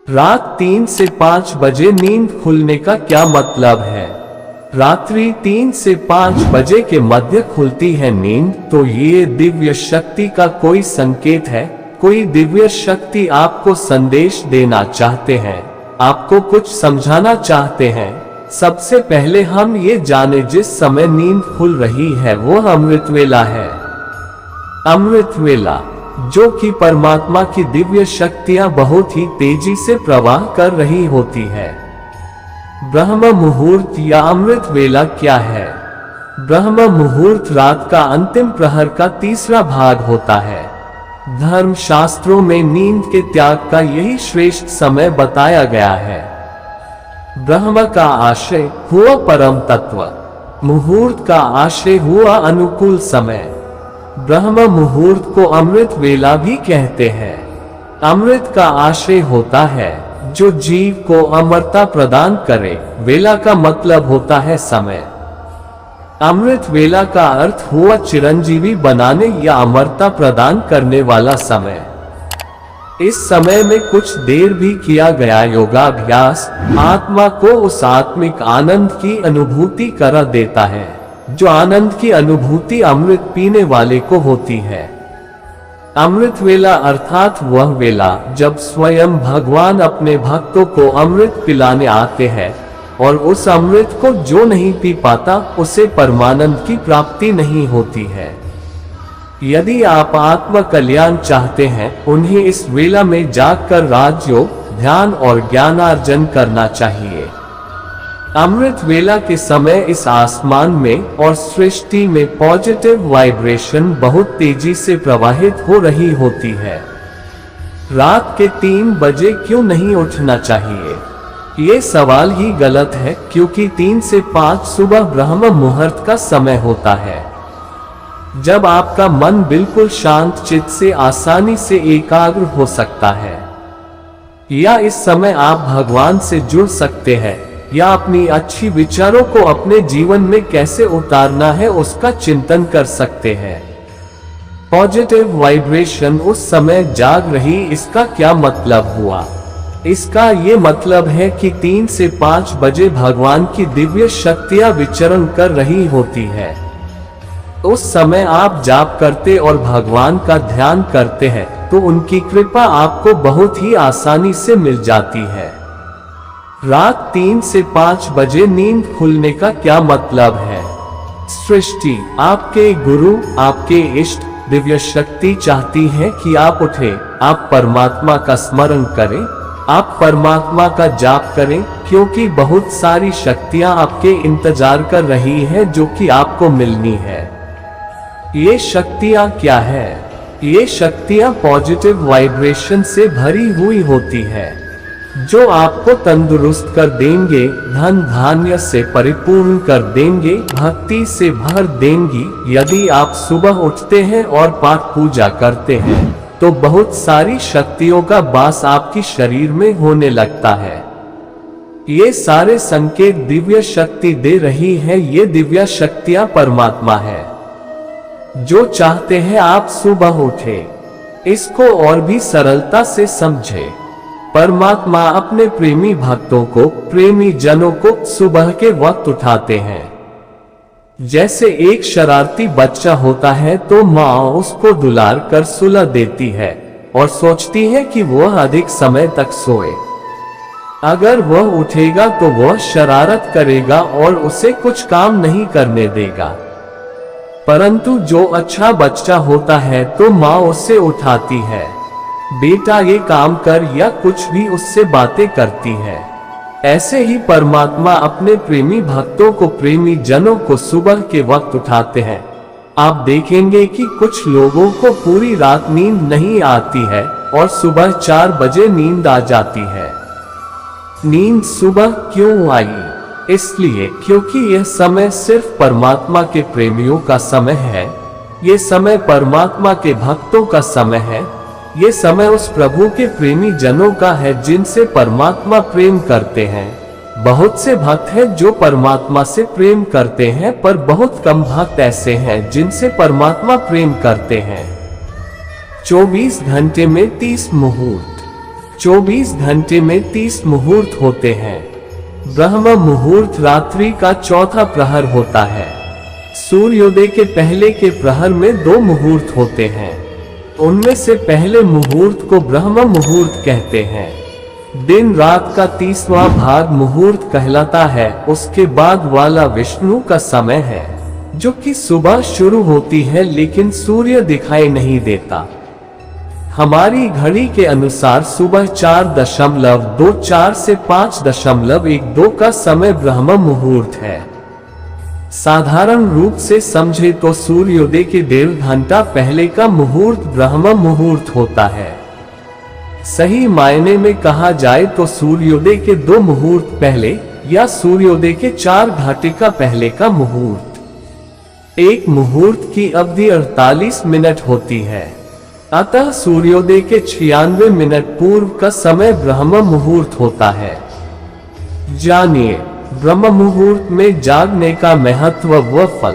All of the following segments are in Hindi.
रात 3 से 5 बजे नींद खुलने का क्या मतलब है? रात्रि 3 से 5 बजे के मध्य खुलती है नींद, तो ये दिव्य शक्ति का कोई संकेत है। कोई दिव्य शक्ति आपको संदेश देना चाहते हैं, आपको कुछ समझाना चाहते हैं। सबसे पहले हम ये जाने, जिस समय नींद खुल रही है वो अमृत वेला है। अमृत वेला, जो कि परमात्मा की दिव्य शक्तियां बहुत ही तेजी से प्रवाह कर रही होती है। ब्रह्म मुहूर्त या अमृत वेला क्या है? ब्रह्म मुहूर्त रात का अंतिम प्रहर का तीसरा भाग होता है। धर्म शास्त्रों में नींद के त्याग का यही श्रेष्ठ समय बताया गया है। ब्रह्म का आशय हुआ परम तत्व, मुहूर्त का आशय हुआ अनुकूल समय। ब्रह्म मुहूर्त को अमृत वेला भी कहते हैं। अमृत का आशय होता है जो जीव को अमरता प्रदान करे। वेला का मतलब होता है समय। अमृत वेला का अर्थ हुआ चिरंजीवी बनाने या अमरता प्रदान करने वाला समय। इस समय में कुछ देर भी किया गया योगाभ्यास आत्मा को उस आत्मिक आनंद की अनुभूति करा देता है, जो आनंद की अनुभूति अमृत पीने वाले को होती है। अमृत वेला अर्थात वह वेला जब स्वयं भगवान अपने भक्तों को अमृत पिलाने आते हैं, और उस अमृत को जो नहीं पी पाता उसे परमानंद की प्राप्ति नहीं होती है। यदि आप आत्म कल्याण चाहते हैं, उन्हें इस वेला में जागकर राजयोग, ध्यान और ज्ञानार्जन करना चाहिए। अमृत वेला के समय इस आसमान में और सृष्टि में पॉजिटिव वाइब्रेशन बहुत तेजी से प्रवाहित हो रही होती है। रात के 3 बजे क्यों नहीं उठना चाहिए? ये सवाल ही गलत है, क्योंकि 3 से 5 सुबह ब्रह्म मुहूर्त का समय होता है, जब आपका मन बिल्कुल शांत चित्त से आसानी से एकाग्र हो सकता है। या इस समय आप भगवान से जुड़ सकते हैं, या अपनी अच्छी विचारों को अपने जीवन में कैसे उतारना है उसका चिंतन कर सकते हैं। पॉजिटिव वाइब्रेशन उस समय जाग रही, इसका क्या मतलब हुआ? इसका ये मतलब है कि 3 से 5 बजे भगवान की दिव्य शक्तियां विचरण कर रही होती है। उस समय आप जाप करते और भगवान का ध्यान करते हैं, तो उनकी कृपा आपको बहुत ही आसानी से मिल जाती है। रात 3 से 5 बजे नींद खुलने का क्या मतलब है? सृष्टि, आपके गुरु, आपके इष्ट, दिव्य शक्ति चाहती है कि आप उठे, आप परमात्मा का स्मरण करें, आप परमात्मा का जाप करें, क्योंकि बहुत सारी शक्तियां आपके इंतजार कर रही हैं जो कि आपको मिलनी है। ये शक्तियां क्या है? ये शक्तियां पॉजिटिव वाइब्रेशन से भरी हुई होती है, जो आपको तंदुरुस्त कर देंगे, धन धान्य से परिपूर्ण कर देंगे, भक्ति से भर देंगी। यदि आप सुबह उठते हैं और पाठ पूजा करते हैं, तो बहुत सारी शक्तियों का वास आपकी शरीर में होने लगता है। ये सारे संकेत दिव्य शक्ति दे रही है। ये दिव्य शक्तियां परमात्मा है, जो चाहते हैं आप सुबह उठे। इसको और भी सरलता से समझे। परमात्मा अपने प्रेमी भक्तों को, प्रेमी जनों को सुबह के वक्त उठाते हैं। जैसे एक शरारती बच्चा होता है तो माँ उसको दुलार कर सुला देती है और सोचती है कि वह अधिक समय तक सोए। अगर वह उठेगा तो वह शरारत करेगा और उसे कुछ काम नहीं करने देगा। परंतु जो अच्छा बच्चा होता है तो माँ उसे उठाती है, बेटा ये काम कर, या कुछ भी उससे बातें करती है। ऐसे ही परमात्मा अपने प्रेमी भक्तों को, प्रेमी जनों को सुबह के वक्त उठाते हैं। आप देखेंगे कि कुछ लोगों को पूरी रात नींद नहीं आती है और सुबह 4 बजे नींद आ जाती है। नींद सुबह क्यों आई? इसलिए क्योंकि यह समय सिर्फ परमात्मा के प्रेमियों का समय है। ये समय परमात्मा के भक्तों का समय है। ये समय उस प्रभु के प्रेमी जनों का है जिनसे परमात्मा प्रेम करते हैं। बहुत से भक्त हैं जो परमात्मा से प्रेम करते हैं, पर बहुत कम भक्त ऐसे हैं जिनसे परमात्मा प्रेम करते हैं। 24 घंटे में 30 मुहूर्त। 24 घंटे में 30 मुहूर्त होते हैं। ब्रह्म मुहूर्त रात्रि का चौथा प्रहर होता है। सूर्योदय के पहले के प्रहर में 2 मुहूर्त होते हैं। उनमें से पहले मुहूर्त को ब्रह्म मुहूर्त कहते हैं। दिन रात का 30वां भाग मुहूर्त कहलाता है। उसके बाद वाला विष्णु का समय है, जो कि सुबह शुरू होती है लेकिन सूर्य दिखाई नहीं देता। हमारी घड़ी के अनुसार सुबह 4.24 से 5.12 का समय ब्रह्म मुहूर्त है। साधारण रूप से समझे तो सूर्योदय के 1.5 घंटा पहले का मुहूर्त ब्रह्म मुहूर्त होता है। सही मायने में कहा जाए तो सूर्योदय के 2 मुहूर्त पहले या सूर्योदय के 4 घटिका पहले का मुहूर्त। एक मुहूर्त की अवधि 48 मिनट होती है, अतः सूर्योदय के 96 मिनट पूर्व का समय ब्रह्म मुहूर्त होता है। जानिए ब्रह्म मुहूर्त में जागने का महत्व व फल।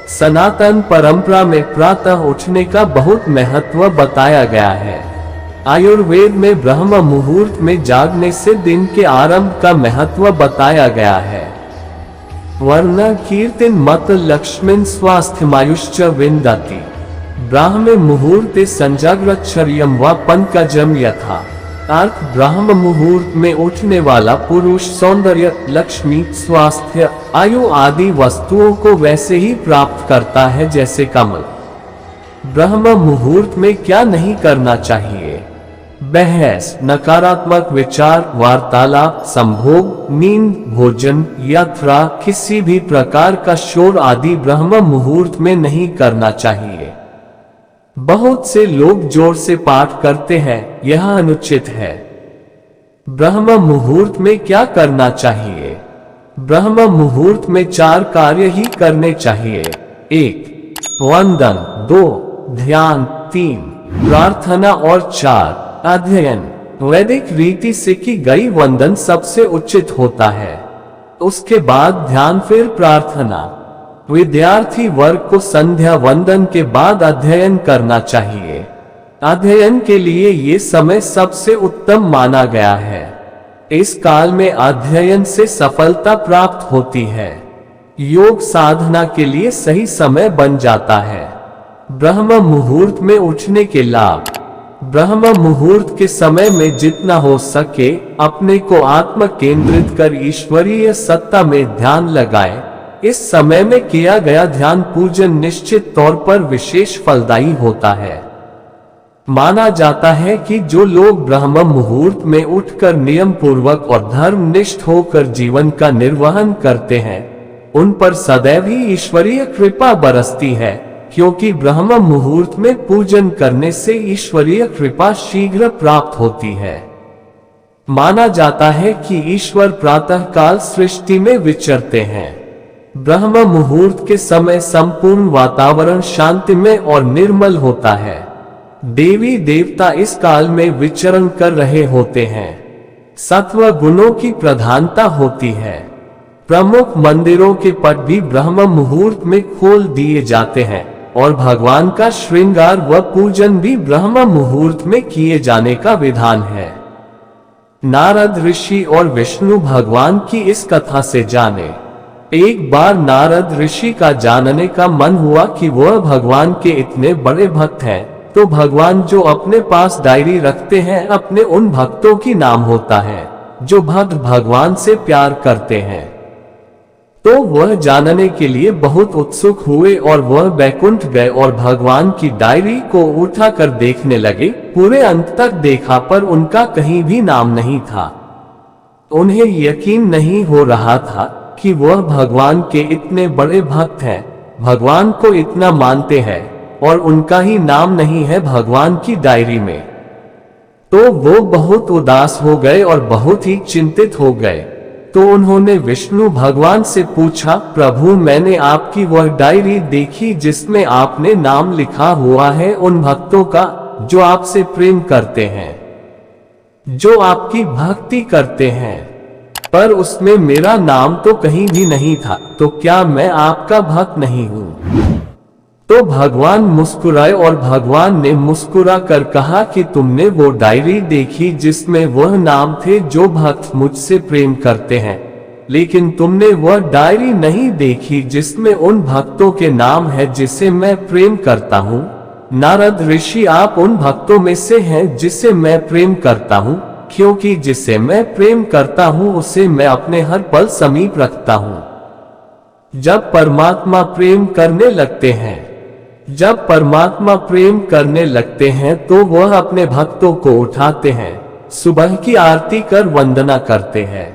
सनातन परंपरा में प्रातः उठने का बहुत महत्व बताया गया है। आयुर्वेद में ब्रह्म मुहूर्त में जागने से दिन के आरंभ का महत्व बताया गया है। वर्ण कीर्तिन मत लक्ष्मीन स्वास्थ्यमायुश्च विन्दति। ब्राह्मे मुहूर्ते संजाग्रच्छर्यम व पंकजम यथा। अर्थ ब्रह्म मुहूर्त में उठने वाला पुरुष सौंदर्य, लक्ष्मी, स्वास्थ्य, आयु आदि वस्तुओं को वैसे ही प्राप्त करता है जैसे कमल। ब्रह्म मुहूर्त में क्या नहीं करना चाहिए? बहस, नकारात्मक विचार, वार्तालाप, संभोग, नींद, भोजन, यात्रा, किसी भी प्रकार का शोर आदि ब्रह्म मुहूर्त में नहीं करना चाहिए। बहुत से लोग जोर से पाठ करते हैं, यह अनुचित है। ब्रह्म मुहूर्त में क्या करना चाहिए? ब्रह्म मुहूर्त में 4 कार्य ही करने चाहिए। 1. वंदन, 2. ध्यान, 3. प्रार्थना और 4. अध्ययन। वैदिक रीति से की गई वंदन सबसे उचित होता है, उसके बाद ध्यान, फिर प्रार्थना। विद्यार्थी वर्ग को संध्या वंदन के बाद अध्ययन करना चाहिए। अध्ययन के लिए ये समय सबसे उत्तम माना गया है। इस काल में अध्ययन से सफलता प्राप्त होती है। योग साधना के लिए सही समय बन जाता है। ब्रह्म मुहूर्त में उठने के लाभ। ब्रह्म मुहूर्त के समय में जितना हो सके अपने को आत्म केंद्रित कर ईश्वरीय सत्ता में ध्यान लगाएं। इस समय में किया गया ध्यान पूजन निश्चित तौर पर विशेष फलदायी होता है। माना जाता है कि जो लोग ब्रह्म मुहूर्त में उठकर नियम पूर्वक और धर्मनिष्ठ होकर जीवन का निर्वहन करते हैं, उन पर सदैव ही ईश्वरीय कृपा बरसती है, क्योंकि ब्रह्म मुहूर्त में पूजन करने से ईश्वरीय कृपा शीघ्र प्राप्त होती है। माना जाता है कि ईश्वर प्रातः काल सृष्टि में विचरते हैं। ब्रह्म मुहूर्त के समय संपूर्ण वातावरण शांतिमय और निर्मल होता है। देवी देवता इस काल में विचरण कर रहे होते हैं। सत्व गुणों की प्रधानता होती है। प्रमुख मंदिरों के पट भी ब्रह्म मुहूर्त में खोल दिए जाते हैं और भगवान का श्रृंगार व पूजन भी ब्रह्म मुहूर्त में किए जाने का विधान है। नारद ऋषि और विष्णु भगवान की इस कथा से जाने। एक बार नारद ऋषि का जानने का मन हुआ कि वह भगवान के इतने बड़े भक्त हैं, तो भगवान जो अपने पास डायरी रखते हैं अपने उन भक्तों की नाम होता है जो भक्त भगवान से प्यार करते हैं। तो वह जानने के लिए बहुत उत्सुक हुए और वह बैकुंठ गए और भगवान की डायरी को उठाकर देखने लगे। पूरे अंत तक देखा पर उनका कहीं भी नाम नहीं था। उन्हें यकीन नहीं हो रहा था कि वह भगवान के इतने बड़े भक्त हैं, भगवान को इतना मानते हैं और उनका ही नाम नहीं है भगवान की डायरी में। तो वो बहुत उदास हो गए और बहुत ही चिंतित हो गए। तो उन्होंने विष्णु भगवान से पूछा, प्रभु मैंने आपकी वह डायरी देखी जिसमें आपने नाम लिखा हुआ है उन भक्तों का जो आपसे प्रेम करते हैं, जो आपकी भक्ति करते हैं, पर उसमें मेरा नाम तो कहीं भी नहीं था, तो क्या मैं आपका भक्त नहीं हूँ? तो भगवान मुस्कुराए और भगवान ने मुस्कुरा कर कहा कि तुमने वो डायरी देखी जिसमें वह नाम थे जो भक्त मुझसे प्रेम करते हैं, लेकिन तुमने वह डायरी नहीं देखी जिसमें उन भक्तों के नाम है जिसे मैं प्रेम करता हूँ। नारद ऋषि, आप उन भक्तों में से हैं जिसे मैं प्रेम करता हूँ, क्योंकि जिसे मैं प्रेम करता हूँ उसे मैं अपने हर पल समीप रखता हूँ। जब परमात्मा प्रेम करने लगते हैं तो वह अपने भक्तों को उठाते हैं, सुबह की आरती कर वंदना करते हैं।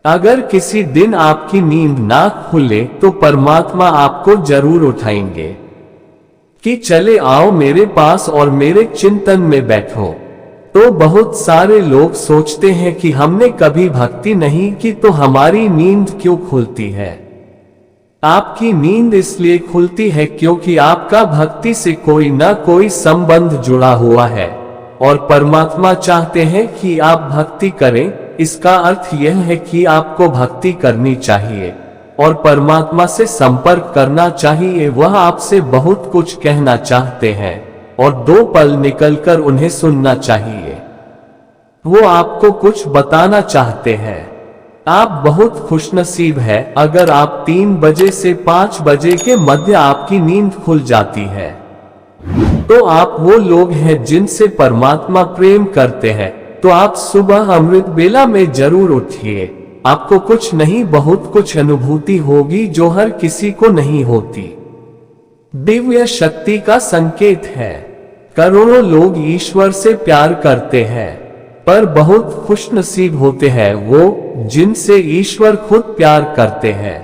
अगर किसी दिन आपकी नींद ना खुले तो परमात्मा आपको जरूर उठाएंगे कि चले आओ मेरे पास और मेरे चिंतन में बैठो। तो बहुत सारे लोग सोचते हैं कि हमने कभी भक्ति नहीं की तो हमारी नींद क्यों खुलती है। आपकी नींद इसलिए खुलती है क्योंकि आपका भक्ति से कोई ना कोई संबंध जुड़ा हुआ है और परमात्मा चाहते हैं कि आप भक्ति करें। इसका अर्थ यह है कि आपको भक्ति करनी चाहिए और परमात्मा से संपर्क करना चाहिए। वह आपसे बहुत कुछ कहना चाहते हैं और 2 पल निकलकर उन्हें सुनना चाहिए। वो आपको कुछ बताना चाहते हैं। आप बहुत खुशनसीब हैं अगर आप 3 बजे से 5 बजे के मध्य आपकी नींद खुल जाती है। तो आप वो लोग हैं जिनसे परमात्मा प्रेम करते हैं। तो आप सुबह अमृत बेला में जरूर उठिए। आपको कुछ नहीं बहुत कुछ अनुभूति होगी जो हर किसी को नहीं होती। दिव्य शक्ति का संकेत है। करोड़ों लोग ईश्वर से प्यार करते हैं, पर बहुत खुशनसीब होते हैं वो जिनसे ईश्वर खुद प्यार करते हैं।